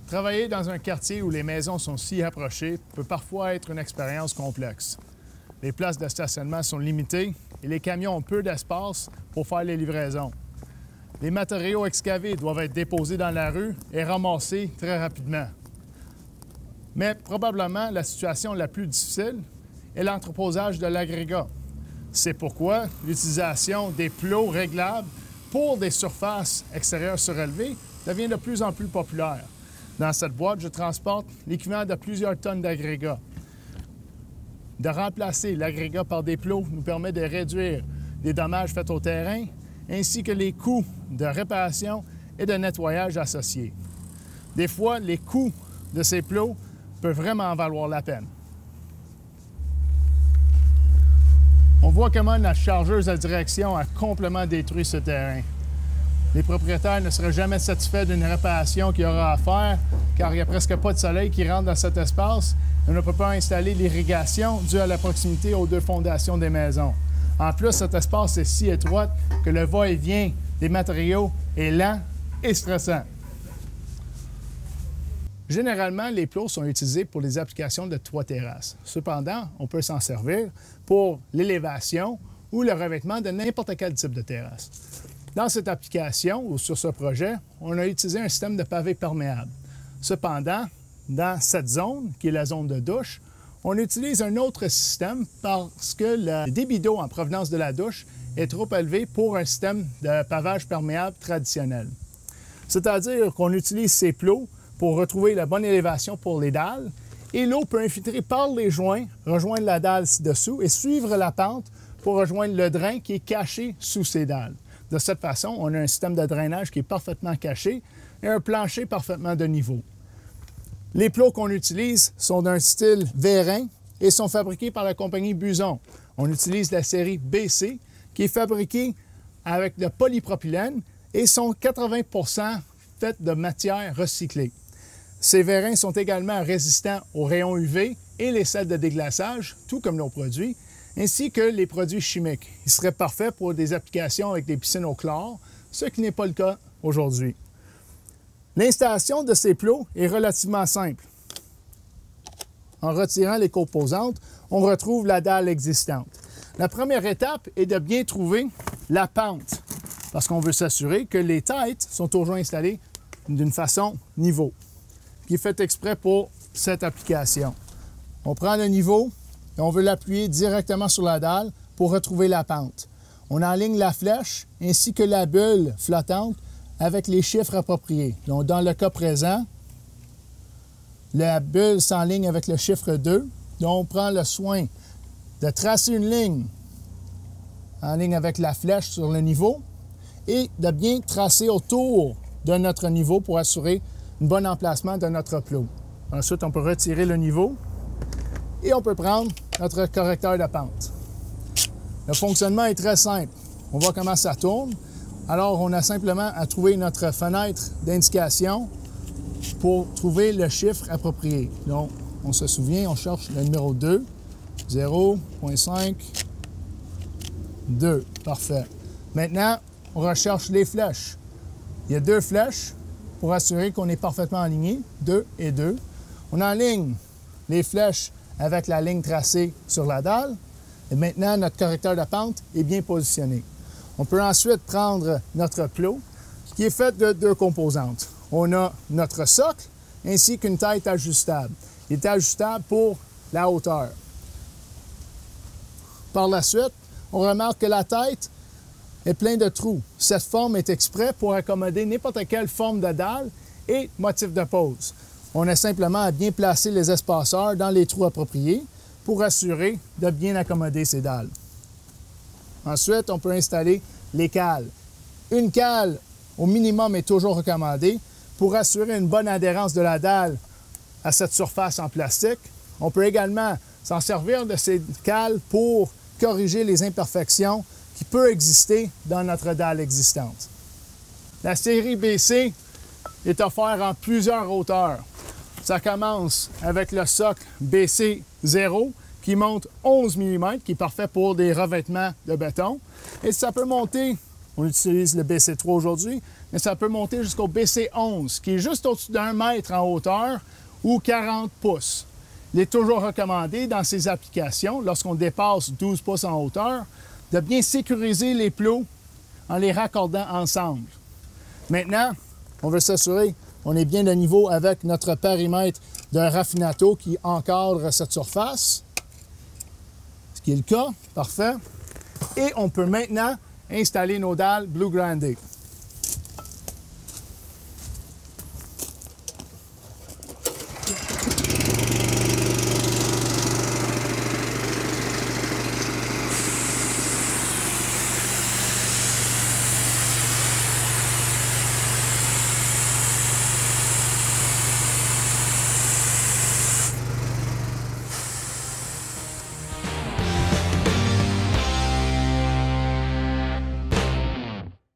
Travailler dans un quartier où les maisons sont si approchées peut parfois être une expérience complexe. Les places de stationnement sont limitées et les camions ont peu d'espace pour faire les livraisons. Les matériaux excavés doivent être déposés dans la rue et ramassés très rapidement. Mais probablement, la situation la plus difficile est l'entreposage de l'agrégat. C'est pourquoi l'utilisation des plots réglables pour des surfaces extérieures surélevées devient de plus en plus populaire. Dans cette boîte, je transporte l'équivalent de plusieurs tonnes d'agrégat. De remplacer l'agrégat par des plots nous permet de réduire les dommages faits au terrain ainsi que les coûts de réparation et de nettoyage associés. Des fois, les coûts de ces plots peuvent vraiment valoir la peine. On voit comment la chargeuse à direction a complètement détruit ce terrain. Les propriétaires ne seraient jamais satisfaits d'une réparation qu'il y aura à faire car il n'y a presque pas de soleil qui rentre dans cet espace et on ne peut pas installer l'irrigation due à la proximité aux deux fondations des maisons. En plus, cet espace est si étroit que le va-et-vient des matériaux est lent et stressant. Généralement, les plots sont utilisés pour les applications de toit-terrasse. Cependant, on peut s'en servir pour l'élévation ou le revêtement de n'importe quel type de terrasse. Dans cette application ou sur ce projet, on a utilisé un système de pavé perméable. Cependant, dans cette zone, qui est la zone de douche, on utilise un autre système parce que le débit d'eau en provenance de la douche est trop élevé pour un système de pavage perméable traditionnel. C'est-à-dire qu'on utilise ces plots pour retrouver la bonne élévation pour les dalles et l'eau peut infiltrer par les joints, rejoindre la dalle ci-dessous et suivre la pente pour rejoindre le drain qui est caché sous ces dalles. De cette façon, on a un système de drainage qui est parfaitement caché et un plancher parfaitement de niveau. Les plots qu'on utilise sont d'un style vérin et sont fabriqués par la compagnie Buson. On utilise la série BC qui est fabriquée avec de polypropylène et sont 80% faits de matière recyclée. Ces vérins sont également résistants aux rayons UV et les sels de déglaçage, tout comme nos produits, ainsi que les produits chimiques. Ils seraient parfaits pour des applications avec des piscines au chlore, ce qui n'est pas le cas aujourd'hui. L'installation de ces plots est relativement simple. En retirant les composantes, on retrouve la dalle existante. La première étape est de bien trouver la pente, parce qu'on veut s'assurer que les têtes sont toujours installées d'une façon niveau, qui est fait exprès pour cette application. On prend le niveau et on veut l'appuyer directement sur la dalle pour retrouver la pente. On enligne la flèche ainsi que la bulle flottante avec les chiffres appropriés. Donc, dans le cas présent, la bulle s'enligne avec le chiffre 2. Donc, on prend le soin de tracer une ligne en ligne avec la flèche sur le niveau et de bien tracer autour de notre niveau pour assurer un bon emplacement de notre plot. Ensuite, on peut retirer le niveau et on peut prendre notre correcteur de pente. Le fonctionnement est très simple. On voit comment ça tourne. Alors, on a simplement à trouver notre fenêtre d'indication pour trouver le chiffre approprié. Donc, on se souvient, on cherche le numéro 2, 0.5, 2. Parfait. Maintenant, on recherche les flèches. Il y a 2 flèches pour assurer qu'on est parfaitement aligné, 2 et 2. On enligne les flèches avec la ligne tracée sur la dalle. Et maintenant, notre correcteur de pente est bien positionné. On peut ensuite prendre notre plot qui est fait de 2 composantes. On a notre socle ainsi qu'une tête ajustable. Il est ajustable pour la hauteur. Par la suite, on remarque que la tête est pleine de trous. Cette forme est exprès pour accommoder n'importe quelle forme de dalle et motif de pose. On a simplement à bien placer les espaceurs dans les trous appropriés pour assurer de bien accommoder ces dalles. Ensuite, on peut installer les cales. Une cale, au minimum, est toujours recommandée pour assurer une bonne adhérence de la dalle à cette surface en plastique. On peut également s'en servir de ces cales pour corriger les imperfections qui peuvent exister dans notre dalle existante. La série BC est offerte en plusieurs hauteurs. Ça commence avec le socle BC 0 qui monte 11 mm, qui est parfait pour des revêtements de béton. Et ça peut monter On utilise le BC3 aujourd'hui, mais ça peut monter jusqu'au BC11, qui est juste au-dessus d'1 mètre en hauteur ou 40 pouces. Il est toujours recommandé dans ces applications, lorsqu'on dépasse 12 pouces en hauteur, de bien sécuriser les plots en les raccordant ensemble. Maintenant, on veut s'assurer qu'on est bien de niveau avec notre périmètre d'un raffinato qui encadre cette surface, ce qui est le cas, parfait. Et on peut maintenant installer nos dalles Blue Grande.